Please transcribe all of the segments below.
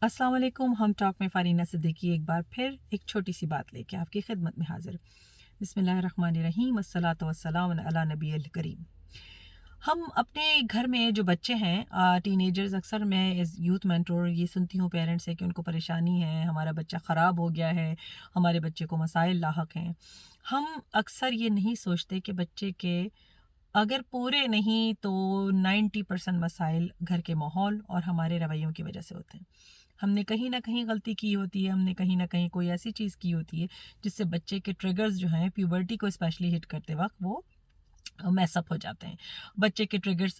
अस्सलाम वालेकुम। हम टॉक में फ़ारीना सिद्दीकी एक बार फिर एक छोटी सी बात लेके आपकी खिदमत में हाजिर। बिस्मिल्लाहिर्रहमानिर्रहीम, अस्सलातु वस्सलाम अला नबील करीम। हम अपने घर में जो बच्चे हैं, टीनेजर्स, अक्सर मैं एज यूथ मेंटोर ये सुनती हूँ पेरेंट्स से कि उनको परेशानी है, हमारा बच्चा ख़राब हो गया है, हमारे बच्चे को मसाइल लाहक हैं। हम अक्सर ये नहीं सोचते कि बच्चे के अगर पूरे नहीं तो 90% मसाइल घर के माहौल और हमारे रवैयों की वजह से होते हैं। हमने कहीं ना कहीं गलती की होती है, हमने कहीं ना कहीं कोई ऐसी चीज़ की होती है जिससे बच्चे के ट्रिगर्स जो हैं प्यूबर्टी को स्पेशली हिट करते वक्त वो मैसअप हो जाते हैं। बच्चे के ट्रिगर्स,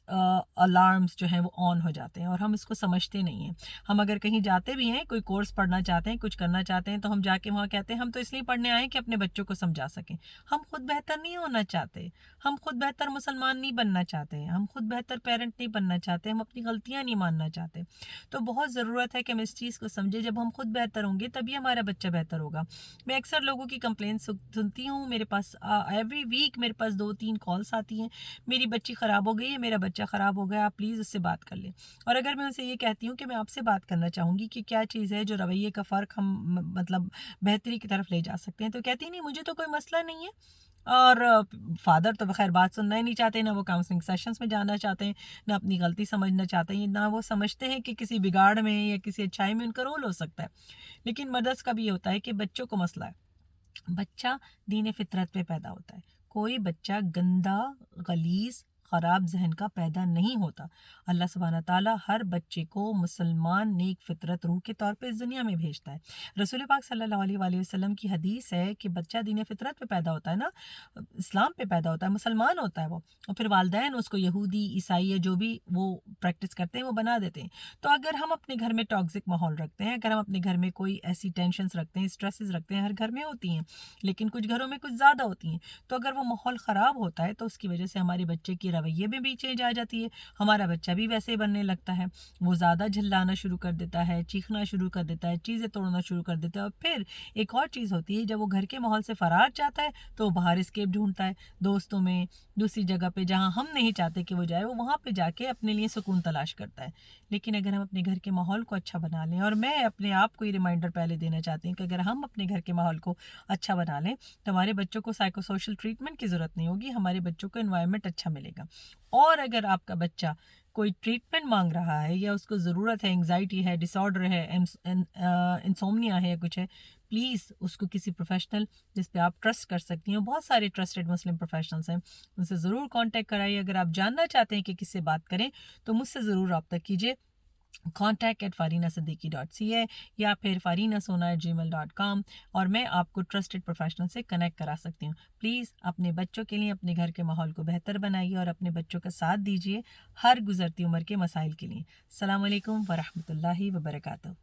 अलार्म्स जो हैं वो ऑन हो जाते हैं और हम इसको समझते नहीं हैं। हम अगर कहीं जाते भी हैं, कोई कोर्स पढ़ना चाहते हैं, कुछ करना चाहते हैं, तो हम जाके वहाँ कहते हैं हम तो इसलिए पढ़ने आए हैं कि अपने बच्चों को समझा सकें। हम खुद बेहतर नहीं होना चाहते, हम खुद बेहतर मुसलमान नहीं बनना चाहते, हम खुद बेहतर पेरेंट नहीं बनना चाहते, हम अपनी गलतियाँ नहीं मानना चाहते। तो बहुत ज़रूरत है कि हम इस चीज़ को समझें, जब हम खुद बेहतर होंगे तभी हमारा बच्चा बेहतर होगा। मैं अक्सर लोगों की कंप्लेंट सुनती हूँ, मेरे पास एवरी वीक मेरे पास 2-3 कॉल्स आती हैं, मेरी बच्ची ख़राब हो गई है, मेरा बच्चा ख़राब हो गया, आप प्लीज़ उससे बात कर लें। और अगर मैं उनसे ये कहती हूँ कि मैं आपसे बात करना चाहूँगी कि क्या चीज़ है जो रवैये का फ़र्क हम मतलब बेहतरी की तरफ ले जा सकते हैं, तो कहती नहीं मुझे तो कोई मसला नहीं है। और फादर तो खैर बात सुनना ही नहीं चाहते, ना वो काउंसलिंग सेशंस में जाना चाहते हैं, ना अपनी गलती समझना चाहते हैं, ना वो समझते हैं कि किसी बिगाड़ में या किसी अच्छाई में उनका रोल हो सकता है। लेकिन मदर्स का भी ये होता है कि बच्चों को मसला है। बच्चा दीन फितरत पे पैदा होता है। कोई बच्चा गंदा, गलीज़, ख़राब ज़हन का पैदा नहीं होता। अल्लाह सुब्हाना ताला हर बच्चे को मुसलमान नेक फ़ितरत रूह के तौर पे इस दुनिया में भेजता है। रसूल पाक सल्लल्लाहु अलैहि वसल्लम की हदीस है कि बच्चा दीन फितरत पे पैदा होता है ना, इस्लाम पे पैदा होता है, मुसलमान होता है वो। और फिर वालिदैन उसको यहूदी, ईसाई या जो भी वो प्रैक्टिस करते हैं वो बना देते हैं। तो अगर हम अपने घर में टॉक्सिक माहौल रखते हैं, अगर हम अपने घर में कोई ऐसी टेंशन्स रखते हैं, स्ट्रेसेस रखते हैं, हर घर में होती हैं, लेकिन कुछ घरों में कुछ ज़्यादा होती हैं। तो अगर वो माहौल ख़राब होता है तो उसकी वजह से हमारे बच्चे की रवैये में भी चेंज आ जाती है। हमारा बच्चा भी वैसे बनने लगता है। वो ज़्यादा चिल्लाना शुरू कर देता है, चीखना शुरू कर देता है, चीज़ें तोड़ना शुरू कर देता है। और फिर एक और चीज़ होती है, जब वो घर के माहौल से फ़रार चाहता है तो वो बाहर एस्केप ढूँढता है। दोस्तों में, दूसरी जगह पे जहाँ हम नहीं चाहते कि वो जाए, वो वहाँ पे जाके अपने लिए सुकून तलाश करता है। लेकिन अगर हम अपने घर के माहौल को अच्छा बना लें, और मैं अपने आप को ये रिमाइंडर पहले देना चाहती हूँ कि अगर हम अपने घर के माहौल को अच्छा बना लें तो हमारे बच्चों को साइको सोशल ट्रीटमेंट की ज़रूरत नहीं होगी, हमारे बच्चों को एनवायरनमेंट अच्छा मिलेगा। और अगर आपका बच्चा कोई ट्रीटमेंट मांग रहा है या उसको ज़रूरत है, एंग्जाइटी है, डिसऑर्डर है, इंसोम्निया है या कुछ है, प्लीज़ उसको किसी प्रोफेशनल जिस पे आप ट्रस्ट कर सकती हैं, बहुत सारे ट्रस्टेड मुस्लिम प्रोफेशनल्स हैं, उनसे ज़रूर कांटेक्ट कराइए। अगर आप जानना चाहते हैं कि किससे बात करें तो मुझसे ज़रूर रब्ता कीजिए। contact@farinasiddiqui.ca या फिर farinasona@gmail.com, और मैं आपको ट्रस्टेड प्रोफेशनल से कनेक्ट करा सकती हूँ। प्लीज़ अपने बच्चों के लिए अपने घर के माहौल को बेहतर बनाइए और अपने बच्चों का साथ दीजिए हर गुज़रती उम्र के मसाइल के लिए। अस्सलाम वालेकुम वरहमतुल्लाहि वबरकातुहू।